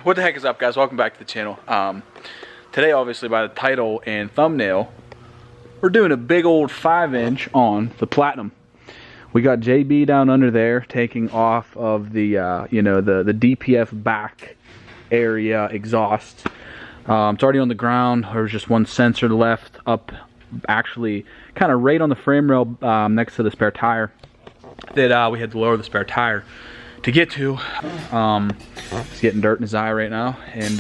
What the heck is up, guys? Welcome back to the channel. Today, obviously, by the title and thumbnail, we're doing a big old 5-inch on the Platinum. We got JB down under there taking off of the, you know, the DPF back area exhaust. It's already on the ground. There's just one sensor left up, actually, kind of right on the frame rail next to the spare tire that we had to lower the spare tire to get to. He's getting dirt in his eye right now, and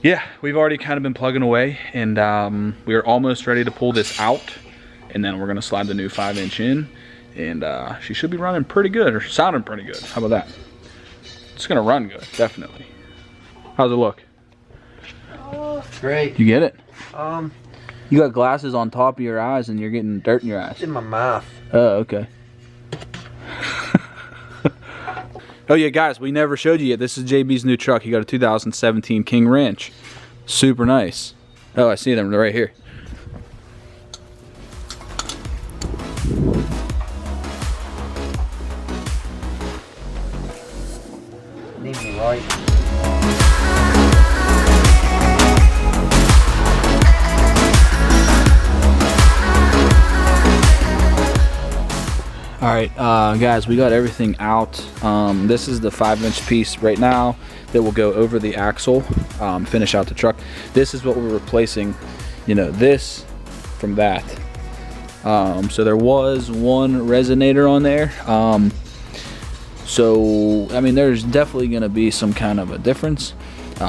yeah, we've already kind of been plugging away, and we are almost ready to pull this out, and then we're gonna slide the new 5-inch in, and she should be running pretty good, or sounding pretty good. How about that? It's gonna run good, definitely. How's it look? Great. You get it? You got glasses on top of your eyes and you're getting dirt in your eyes. It's in my mouth. Oh, okay. Oh yeah, guys, we never showed you yet. This is JB's new truck. He got a 2017 King Ranch. Super nice. Oh, I see them right here. Need me right. Alright, guys, we got everything out. This is the 5-inch piece right now that will go over the axle, finish out the truck. This is what we're replacing, you know, this from that. So there was one resonator on there. So, I mean, there's definitely going to be some kind of a difference.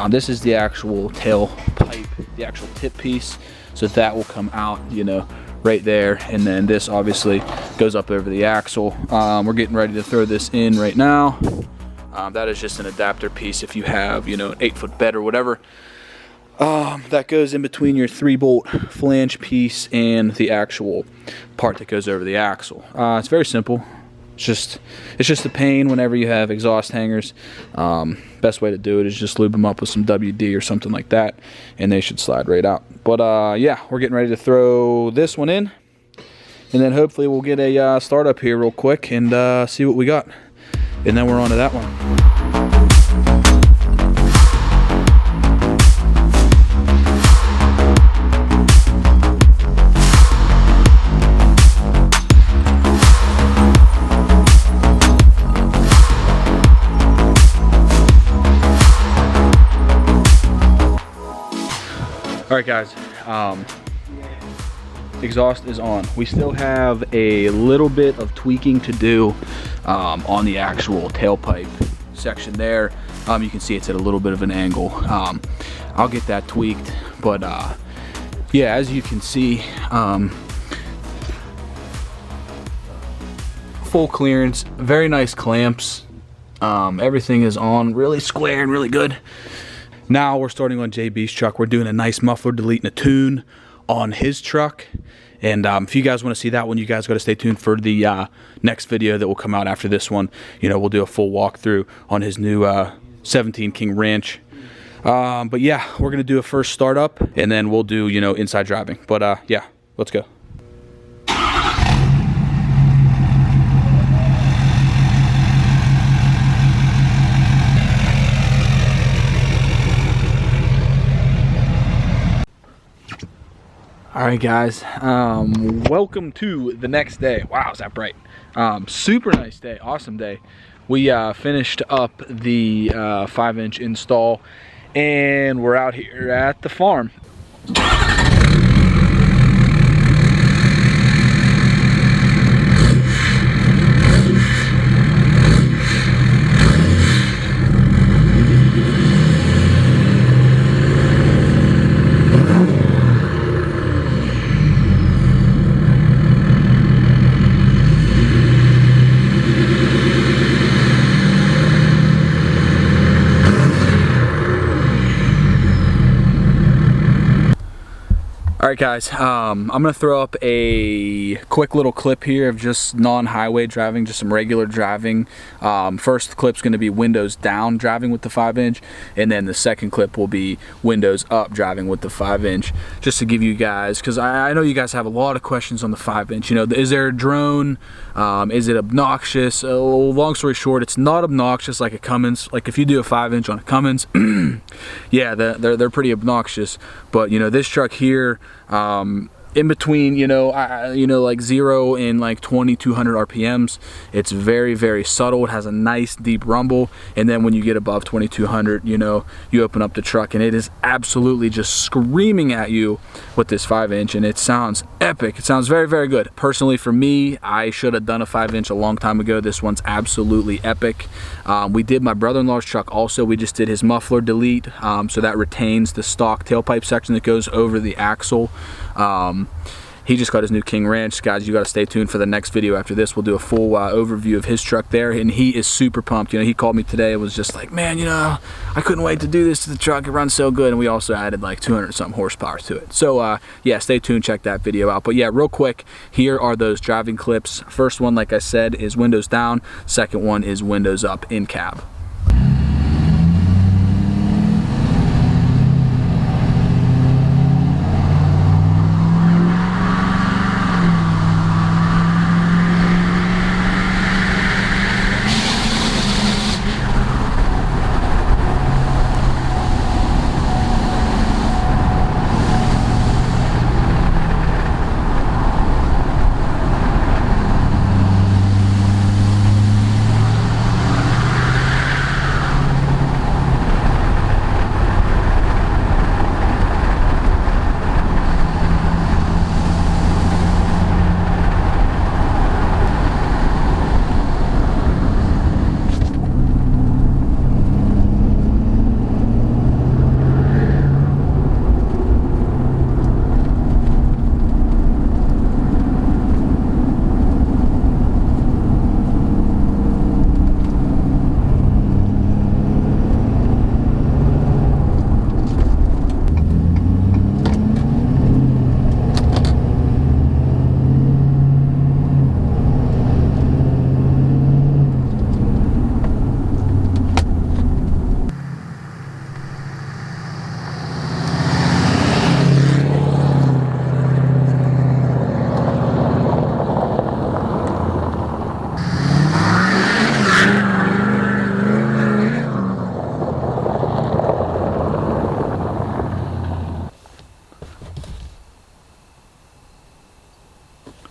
This is the actual tail pipe, the actual tip piece. So that will come out, you know, right there, and then this obviously goes up over the axle. We're getting ready to throw this in right now. That is just an adapter piece if you have, you know, an 8-foot bed or whatever. That goes in between your 3-bolt flange piece and the actual part that goes over the axle. It's very simple. It's just a pain whenever you have exhaust hangers. Best way to do it is just lube them up with some WD or something like that, and they should slide right out. But yeah, we're getting ready to throw this one in, and then hopefully we'll get a startup here real quick and see what we got, and then we're on to that one. Alright, guys, exhaust is on. We still have a little bit of tweaking to do on the actual tailpipe section there. You can see it's at a little bit of an angle. I'll get that tweaked, but yeah, as you can see, full clearance, very nice clamps. Everything is on really square and really good. Now we're starting on JB's truck. We're doing a nice muffler delete and a tune on his truck. And if you guys want to see that one, you guys got to stay tuned for the next video that will come out after this one. You know, we'll do a full walkthrough on his new 17 King Ranch. But yeah, we're going to do a first startup, and then we'll do, you know, inside driving. But yeah, let's go. Alright, guys, welcome to the next day. Wow, is that bright? Super nice day, awesome day. We finished up the 5-inch install, and we're out here at the farm. Alright guys, I'm going to throw up a quick little clip here of just non-highway driving, just some regular driving. First clip's going to be windows down driving with the 5-inch, and then the second clip will be windows up driving with the 5-inch, just to give you guys, because I know you guys have a lot of questions on the 5-inch. You know, is there a drone? Is it obnoxious? Long story short, it's not obnoxious like a Cummins. Like if you do a 5-inch on a Cummins, yeah, they're pretty obnoxious. But you know, this truck here, in between, you know, like 0 and like 2200 RPMs, it's very, very subtle. It has a nice deep rumble, and then when you get above 2200, you know, you open up the truck and it is absolutely just screaming at you with this 5-inch, and it sounds epic. It sounds very, very good. Personally, for me, I should have done a 5-inch a long time ago. This one's absolutely epic. We did my brother-in-law's truck also. We just did his muffler delete, so that retains the stock tailpipe section that goes over the axle. He just got his new King Ranch. Guys, you got to stay tuned for the next video after this. We'll do a full overview of his truck there, and he is super pumped. You know, he called me today and was just like, man, you know, I couldn't wait to do this to the truck. It runs so good. And we also added like 200 something horsepower to it. So yeah, stay tuned, check that video out. But yeah, real quick, here are those driving clips. First one, like I said, is windows down. Second one is windows up in cab.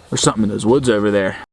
There's something in those woods over there.